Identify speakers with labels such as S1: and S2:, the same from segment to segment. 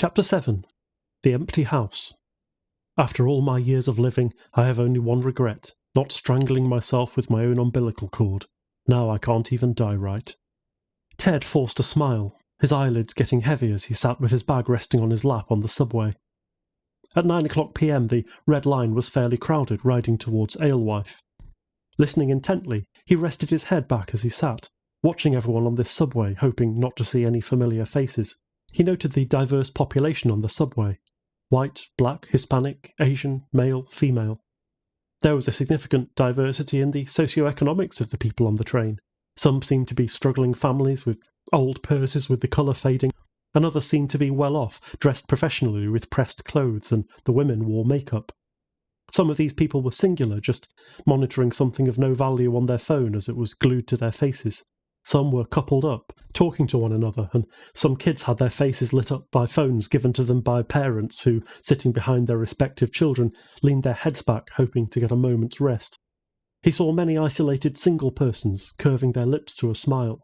S1: Chapter 7. The Empty House. After all my years of living, I have only one regret, not strangling myself with my own umbilical cord. Now I can't even die right. Ted forced a smile, his eyelids getting heavy as he sat with his bag resting on his lap on the subway. At 9 o'clock p.m. the Red Line was fairly crowded, riding towards Alewife. Listening intently, he rested his head back as he sat, watching everyone on this subway, hoping not to see any familiar faces. He noted the diverse population on the subway. White, black, Hispanic, Asian, male, female. There was a significant diversity in the socio-economics of the people on the train. Some seemed to be struggling families with old purses with the colour fading, and others seemed to be well off, dressed professionally with pressed clothes, and the women wore makeup. Some of these people were singular, just monitoring something of no value on their phone as it was glued to their faces. Some were coupled up, talking to one another, and some kids had their faces lit up by phones given to them by parents who, sitting behind their respective children, leaned their heads back, hoping to get a moment's rest. He saw many isolated single persons, curving their lips to a smile.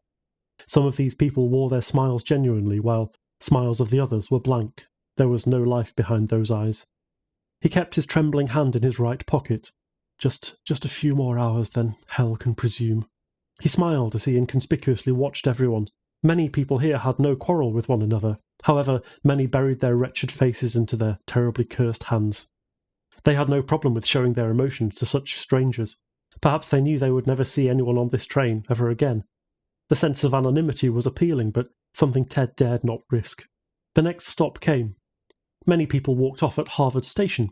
S1: Some of these people wore their smiles genuinely, while smiles of the others were blank. There was no life behind those eyes. He kept his trembling hand in his right pocket. Just a few more hours, then hell can presume. He smiled as he inconspicuously watched everyone. Many people here had no quarrel with one another. However, many buried their wretched faces into their terribly cursed hands. They had no problem with showing their emotions to such strangers. Perhaps they knew they would never see anyone on this train ever again. The sense of anonymity was appealing, but something Ted dared not risk. The next stop came. Many people walked off at Harvard Station.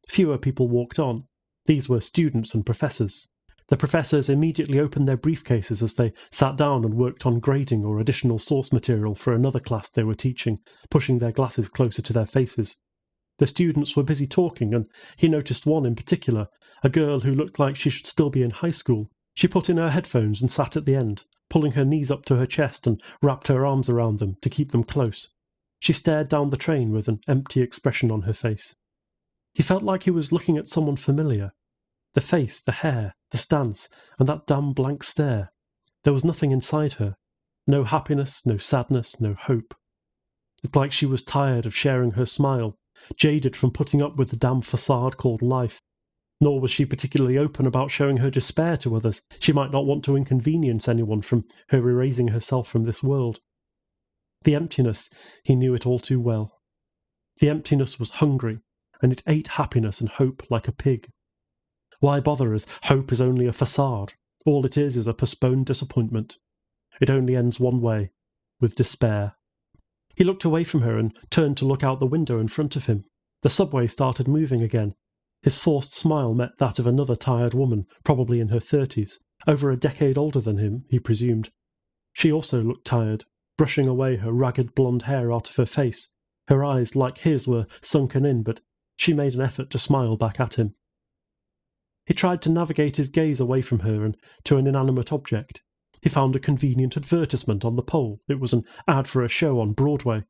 S1: Fewer people walked on. These were students and professors. The professors immediately opened their briefcases as they sat down and worked on grading or additional source material for another class they were teaching, pushing their glasses closer to their faces. The students were busy talking, and he noticed one in particular, a girl who looked like she should still be in high school. She put in her headphones and sat at the end, pulling her knees up to her chest and wrapped her arms around them to keep them close. She stared down the train with an empty expression on her face. He felt like he was looking at someone familiar. The face, the hair, the stance, and that damn blank stare. There was nothing inside her. No happiness, no sadness, no hope. It's like she was tired of sharing her smile, jaded from putting up with the damn facade called life. Nor was she particularly open about showing her despair to others. She might not want to inconvenience anyone from her erasing herself from this world. The emptiness, he knew it all too well. The emptiness was hungry, and it ate happiness and hope like a pig. Why bother, as hope is only a facade? All it is a postponed disappointment. It only ends one way, with despair. He looked away from her and turned to look out the window in front of him. The subway started moving again. His forced smile met that of another tired woman, probably in her 30s, over a decade older than him, he presumed. She also looked tired, brushing away her ragged blonde hair out of her face. Her eyes, like his, were sunken in, but she made an effort to smile back at him. He tried to navigate his gaze away from her and to an inanimate object. He found a convenient advertisement on the pole. It was an ad for a show on Broadway.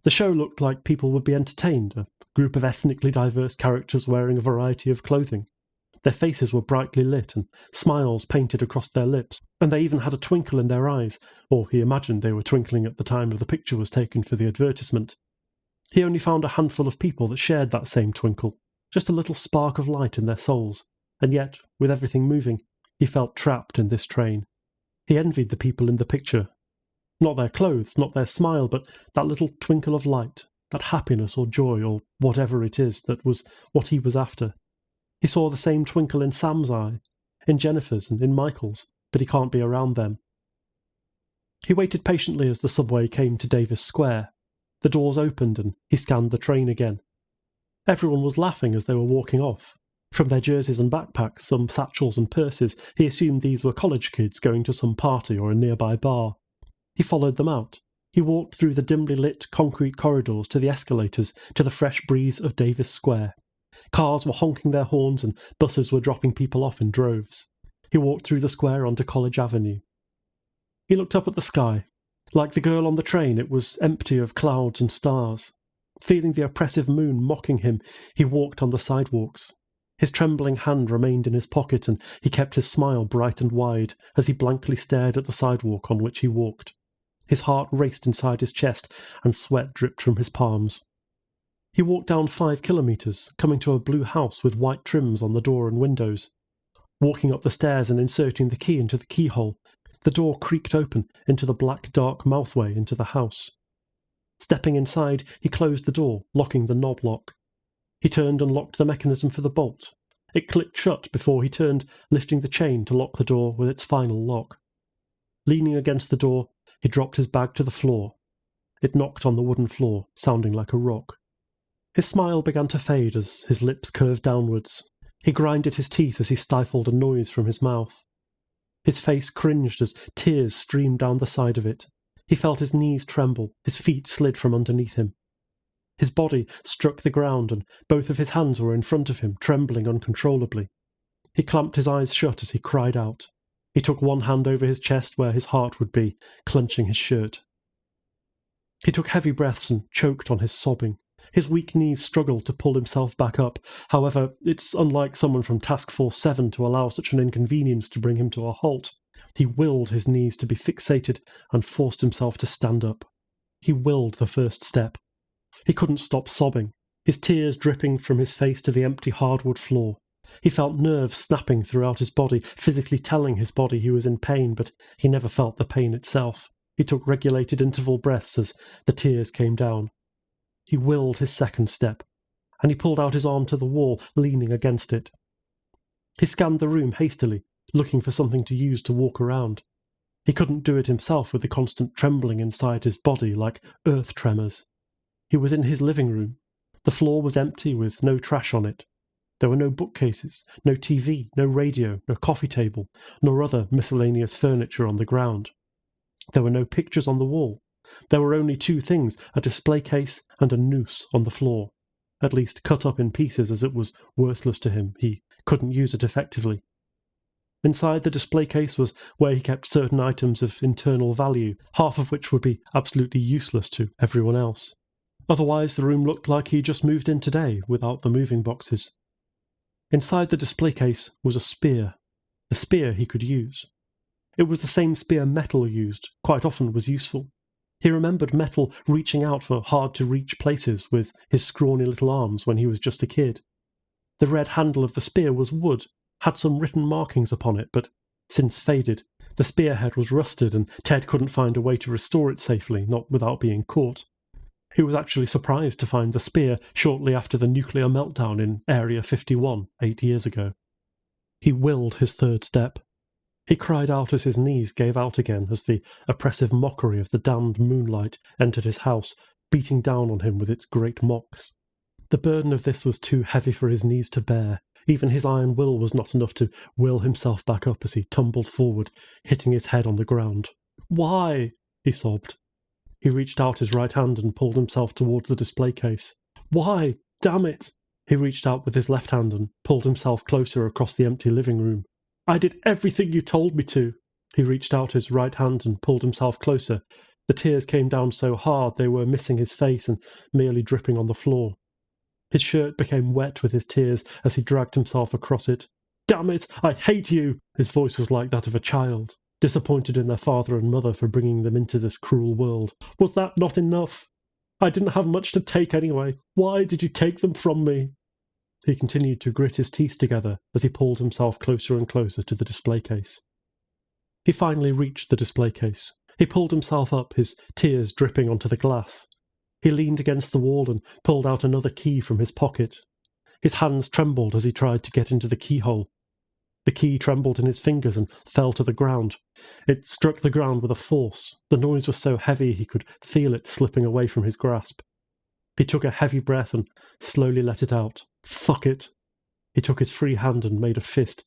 S1: The show looked like people would be entertained, a group of ethnically diverse characters wearing a variety of clothing. Their faces were brightly lit and smiles painted across their lips, and they even had a twinkle in their eyes, or he imagined they were twinkling at the time the picture was taken for the advertisement. He only found a handful of people that shared that same twinkle, just a little spark of light in their souls. And yet, with everything moving, he felt trapped in this train. He envied the people in the picture. Not their clothes, not their smile, but that little twinkle of light, that happiness or joy or whatever it is that was what he was after. He saw the same twinkle in Sam's eye, in Jennifer's and in Michael's, but he can't be around them. He waited patiently as the subway came to Davis Square. The doors opened and he scanned the train again. Everyone was laughing as they were walking off. From their jerseys and backpacks, some satchels and purses, he assumed these were college kids going to some party or a nearby bar. He followed them out. He walked through the dimly lit concrete corridors to the escalators to the fresh breeze of Davis Square. Cars were honking their horns and buses were dropping people off in droves. He walked through the square onto College Avenue. He looked up at the sky. Like the girl on the train, it was empty of clouds and stars. Feeling the oppressive moon mocking him, he walked on the sidewalks. His trembling hand remained in his pocket, and he kept his smile bright and wide as he blankly stared at the sidewalk on which he walked. His heart raced inside his chest, and sweat dripped from his palms. He walked down 5 kilometres, coming to a blue house with white trims on the door and windows. Walking up the stairs and inserting the key into the keyhole, the door creaked open into the black dark mouthway into the house. Stepping inside, he closed the door, locking the knob lock. He turned and locked the mechanism for the bolt. It clicked shut before he turned, lifting the chain to lock the door with its final lock. Leaning against the door, he dropped his bag to the floor. It knocked on the wooden floor, sounding like a rock. His smile began to fade as his lips curved downwards. He grinded his teeth as he stifled a noise from his mouth. His face cringed as tears streamed down the side of it. He felt his knees tremble, his feet slid from underneath him. His body struck the ground, and both of his hands were in front of him, trembling uncontrollably. He clamped his eyes shut as he cried out. He took one hand over his chest where his heart would be, clenching his shirt. He took heavy breaths and choked on his sobbing. His weak knees struggled to pull himself back up. However, it's unlike someone from Task Force 7 to allow such an inconvenience to bring him to a halt. He willed his knees to be fixated and forced himself to stand up. He willed the first step. He couldn't stop sobbing, his tears dripping from his face to the empty hardwood floor. He felt nerves snapping throughout his body, physically telling his body he was in pain, but he never felt the pain itself. He took regulated interval breaths as the tears came down. He willed his second step, and he pulled out his arm to the wall, leaning against it. He scanned the room hastily, looking for something to use to walk around. He couldn't do it himself with the constant trembling inside his body like earth tremors. He was in his living room. The floor was empty with no trash on it. There were no bookcases, no TV, no radio, no coffee table, nor other miscellaneous furniture on the ground. There were no pictures on the wall. There were only 2 things, a display case and a noose on the floor, at least cut up in pieces as it was worthless to him. He couldn't use it effectively. Inside the display case was where he kept certain items of internal value, half of which would be absolutely useless to everyone else. Otherwise, the room looked like he just moved in today, without the moving boxes. Inside the display case was a spear he could use. It was the same spear Metal used, quite often was useful. He remembered Metal reaching out for hard-to-reach places with his scrawny little arms when he was just a kid. The red handle of the spear was wood, had some written markings upon it, but since faded. The spearhead was rusted, and Ted couldn't find a way to restore it safely, not without being caught. He was actually surprised to find the spear shortly after the nuclear meltdown in Area 51, 8 years ago. He willed his third step. He cried out as his knees gave out again as the oppressive mockery of the damned moonlight entered his house, beating down on him with its great mocks. The burden of this was too heavy for his knees to bear. Even his iron will was not enough to will himself back up as he tumbled forward, hitting his head on the ground. "Why?" he sobbed. He reached out his right hand and pulled himself towards the display case. "Why? Damn it!" He reached out with his left hand and pulled himself closer across the empty living room. "I did everything you told me to." He reached out his right hand and pulled himself closer. The tears came down so hard they were missing his face and merely dripping on the floor. His shirt became wet with his tears as he dragged himself across it. "Damn it, I hate you!" His voice was like that of a child, disappointed in their father and mother for bringing them into this cruel world. "Was that not enough? I didn't have much to take anyway. Why did you take them from me?" He continued to grit his teeth together as he pulled himself closer and closer to the display case. He finally reached the display case. He pulled himself up, his tears dripping onto the glass. He leaned against the wall and pulled out another key from his pocket. His hands trembled as he tried to get into the keyhole. The key trembled in his fingers and fell to the ground. It struck the ground with a force. The noise was so heavy he could feel it slipping away from his grasp. He took a heavy breath and slowly let it out. Fuck it. He took his free hand and made a fist.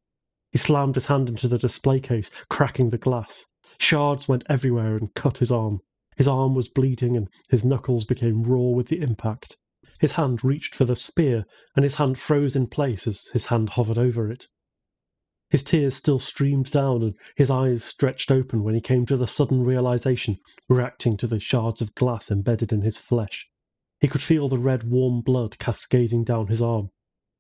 S1: He slammed his hand into the display case, cracking the glass. Shards went everywhere and cut his arm. His arm was bleeding and his knuckles became raw with the impact. His hand reached for the spear, and his hand froze in place as his hand hovered over it. His tears still streamed down, and his eyes stretched open when he came to the sudden realization, reacting to the shards of glass embedded in his flesh. He could feel the red, warm blood cascading down his arm.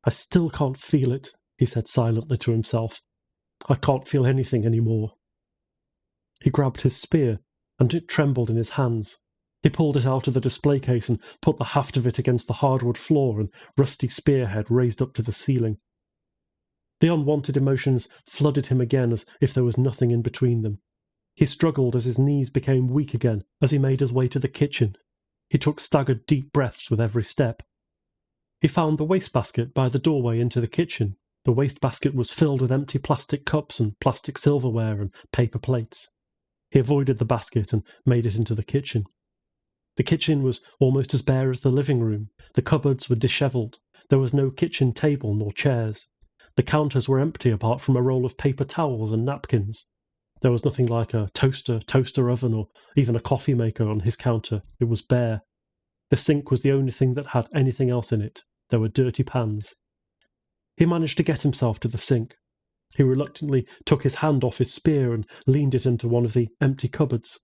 S1: "I still can't feel it," he said silently to himself. "I can't feel anything anymore." He grabbed his spear, and it trembled in his hands. He pulled it out of the display case and put the haft of it against the hardwood floor and rusty spearhead raised up to the ceiling. The unwanted emotions flooded him again as if there was nothing in between them. He struggled as his knees became weak again as he made his way to the kitchen. He took staggered deep breaths with every step. He found the wastebasket by the doorway into the kitchen. The wastebasket was filled with empty plastic cups and plastic silverware and paper plates. He avoided the basket and made it into the kitchen. The kitchen was almost as bare as the living room. The cupboards were dishevelled. There was no kitchen table nor chairs. The counters were empty apart from a roll of paper towels and napkins. There was nothing like a toaster oven, or even a coffee maker on his counter. It was bare. The sink was the only thing that had anything else in it. There were dirty pans. He managed to get himself to the sink. He reluctantly took his hand off his spear and leaned it into one of the empty cupboards.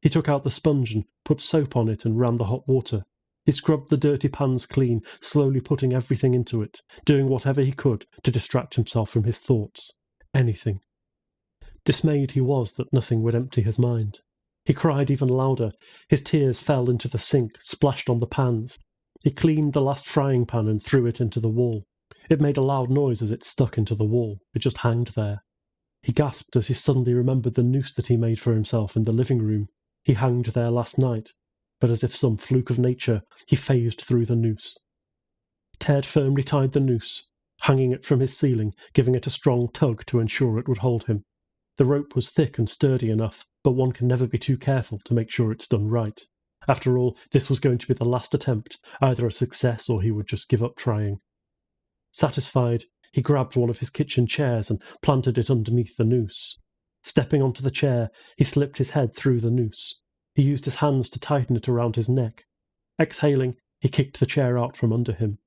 S1: He took out the sponge and put soap on it and ran the hot water. He scrubbed the dirty pans clean, slowly putting everything into it, doing whatever he could to distract himself from his thoughts. Anything. Dismayed he was that nothing would empty his mind. He cried even louder. His tears fell into the sink, splashed on the pans. He cleaned the last frying pan and threw it into the wall. It made a loud noise as it stuck into the wall. It just hanged there. He gasped as he suddenly remembered the noose that he made for himself in the living room. He hanged there last night, but as if some fluke of nature, he phased through the noose. Ted firmly tied the noose, hanging it from his ceiling, giving it a strong tug to ensure it would hold him. The rope was thick and sturdy enough, but one can never be too careful to make sure it's done right. After all, this was going to be the last attempt, either a success or he would just give up trying. Satisfied, he grabbed one of his kitchen chairs and planted it underneath the noose. Stepping onto the chair, he slipped his head through the noose. He used his hands to tighten it around his neck. Exhaling, he kicked the chair out from under him.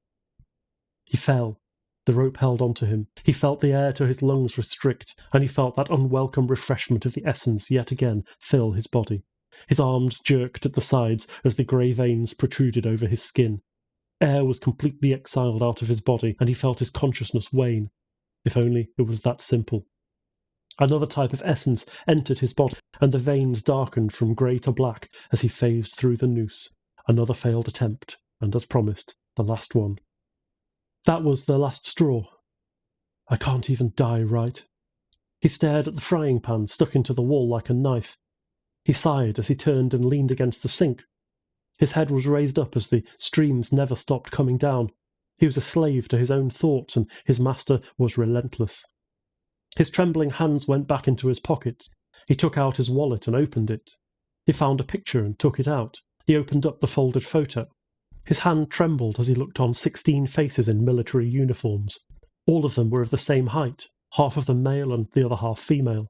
S1: He fell. The rope held onto him. He felt the air to his lungs restrict, and he felt that unwelcome refreshment of the essence yet again fill his body. His arms jerked at the sides as the grey veins protruded over his skin. Air was completely exiled out of his body, and he felt his consciousness wane. If only it was that simple. Another type of essence entered his body, and the veins darkened from grey to black as he phased through the noose. Another failed attempt, and as promised, the last one. That was the last straw. I can't even die right. He stared at the frying pan stuck into the wall like a knife. He sighed as he turned and leaned against the sink. His head was raised up as the streams never stopped coming down. He was a slave to his own thoughts, and his master was relentless. His trembling hands went back into his pockets. He took out his wallet and opened it. He found a picture and took it out. He opened up the folded photo. His hand trembled as he looked on 16 faces in military uniforms. All of them were of the same height, half of them male and the other half female.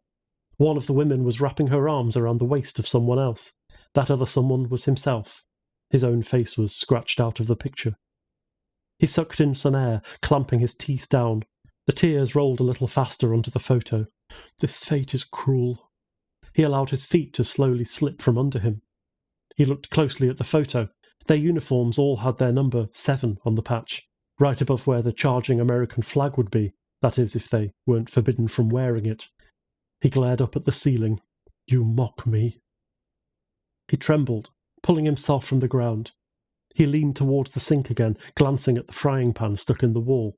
S1: One of the women was wrapping her arms around the waist of someone else. That other someone was himself. His own face was scratched out of the picture. He sucked in some air, clamping his teeth down. The tears rolled a little faster onto the photo. This fate is cruel. He allowed his feet to slowly slip from under him. He looked closely at the photo. Their uniforms all had their number 7 on the patch, right above where the charging American flag would be, that is, if they weren't forbidden from wearing it. He glared up at the ceiling. You mock me. He trembled, pulling himself from the ground. He leaned towards the sink again, glancing at the frying pan stuck in the wall.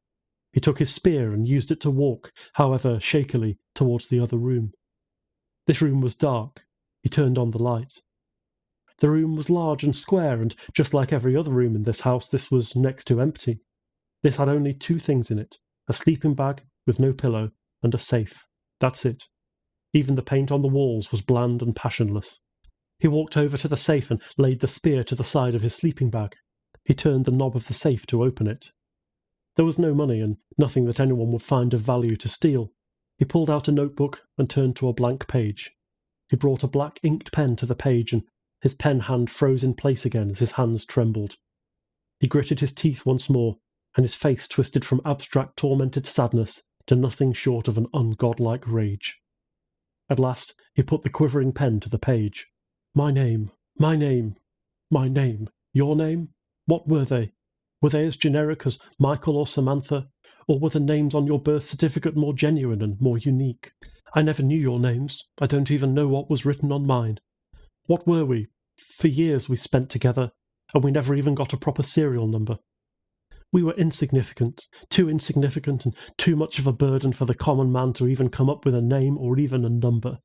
S1: He took his spear and used it to walk, however shakily, towards the other room. This room was dark. He turned on the light. The room was large and square, and just like every other room in this house, this was next to empty. This had only 2 things in it, a sleeping bag with no pillow, and a safe. That's it. Even the paint on the walls was bland and passionless. He walked over to the safe and laid the spear to the side of his sleeping bag. He turned the knob of the safe to open it. There was no money and nothing that anyone would find of value to steal. He pulled out a notebook and turned to a blank page. He brought a black inked pen to the page, and his pen hand froze in place again as his hands trembled. He gritted his teeth once more, and his face twisted from abstract tormented sadness to nothing short of an ungodlike rage. At last he put the quivering pen to the page. My name, my name, my name, your name? What were they? Were they as generic as Michael or Samantha, or were the names on your birth certificate more genuine and more unique? I never knew your names. I don't even know what was written on mine. What were we? For years we spent together, and we never even got a proper serial number. We were insignificant, and too much of a burden for the common man to even come up with a name or even a number.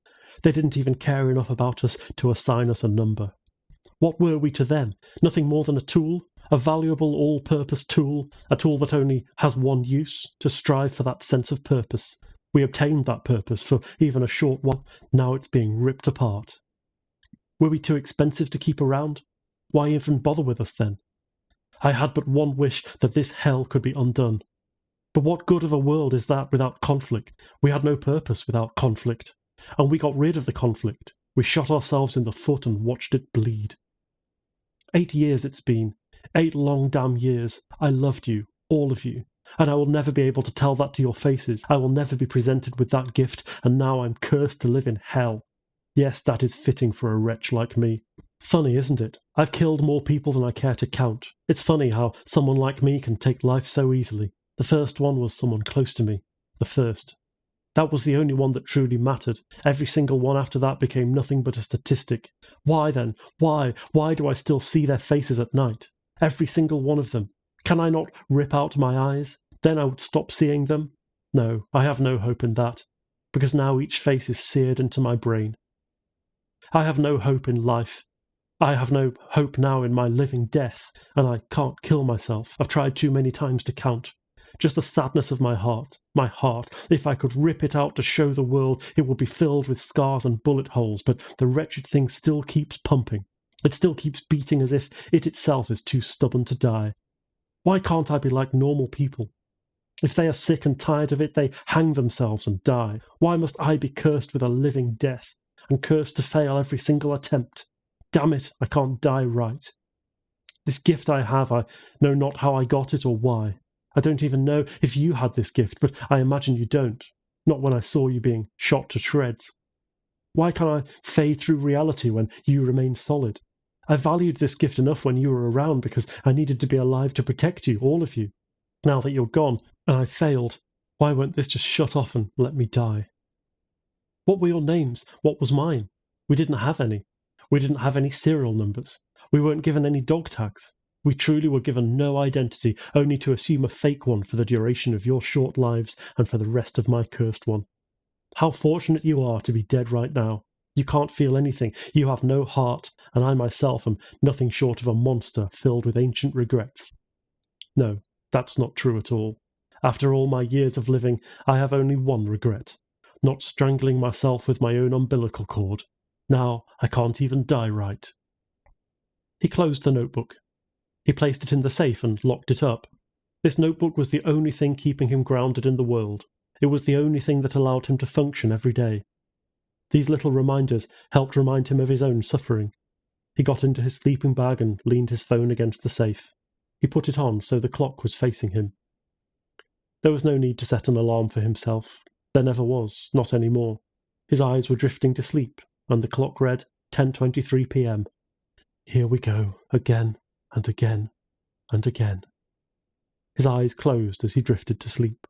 S1: They didn't even care enough about us to assign us a number. What were we to them? Nothing more than a tool, a valuable all-purpose tool, a tool that only has one use, to strive for that sense of purpose. We obtained that purpose for even a short while, now it's being ripped apart. Were we too expensive to keep around? Why even bother with us then? I had but one wish, that this hell could be undone. But what good of a world is that without conflict? We had no purpose without conflict. And we got rid of the conflict. We shot ourselves in the foot and watched it bleed. 8 years it's been. 8 long damn years. I loved you, all of you. And I will never be able to tell that to your faces. I will never be presented with that gift, and now I'm cursed to live in hell. Yes, that is fitting for a wretch like me. Funny, isn't it? I've killed more people than I care to count. It's funny how someone like me can take life so easily. The first one was someone close to me. The first. That was the only one that truly mattered. Every single one after that became nothing but a statistic. Why then? Why? Why do I still see their faces at night? Every single one of them. Can I not rip out my eyes? Then I would stop seeing them? No, I have no hope in that. Because now each face is seared into my brain. I have no hope in life. I have no hope now in my living death, and I can't kill myself. I've tried too many times to count. Just the sadness of my heart. My heart. If I could rip it out to show the world, it would be filled with scars and bullet holes, but the wretched thing still keeps pumping. It still keeps beating as if it itself is too stubborn to die. Why can't I be like normal people? If they are sick and tired of it, they hang themselves and die. Why must I be cursed with a living death, and cursed to fail every single attempt? Damn it, I can't die right. This gift I have, I know not how I got it or why. I don't even know if you had this gift, but I imagine you don't. Not when I saw you being shot to shreds. Why can't I fade through reality when you remain solid? I valued this gift enough when you were around because I needed to be alive to protect you, all of you. Now that you're gone, and I failed, why won't this just shut off and let me die? What were your names? What was mine? We didn't have any. We didn't have any serial numbers. We weren't given any dog tags. We truly were given no identity, only to assume a fake one for the duration of your short lives and for the rest of my cursed one. How fortunate you are to be dead right now. You can't feel anything. You have no heart, and I myself am nothing short of a monster filled with ancient regrets. No, that's not true at all. After all my years of living, I have only one regret. Not strangling myself with my own umbilical cord. Now I can't even die right. He closed the notebook. He placed it in the safe and locked it up. This notebook was the only thing keeping him grounded in the world. It was the only thing that allowed him to function every day. These little reminders helped remind him of his own suffering. He got into his sleeping bag and leaned his phone against the safe. He put it on so the clock was facing him. There was no need to set an alarm for himself. There never was, not anymore. His eyes were drifting to sleep, and the clock read 10:23 p.m. Here we go, again, and again, and again. His eyes closed as he drifted to sleep.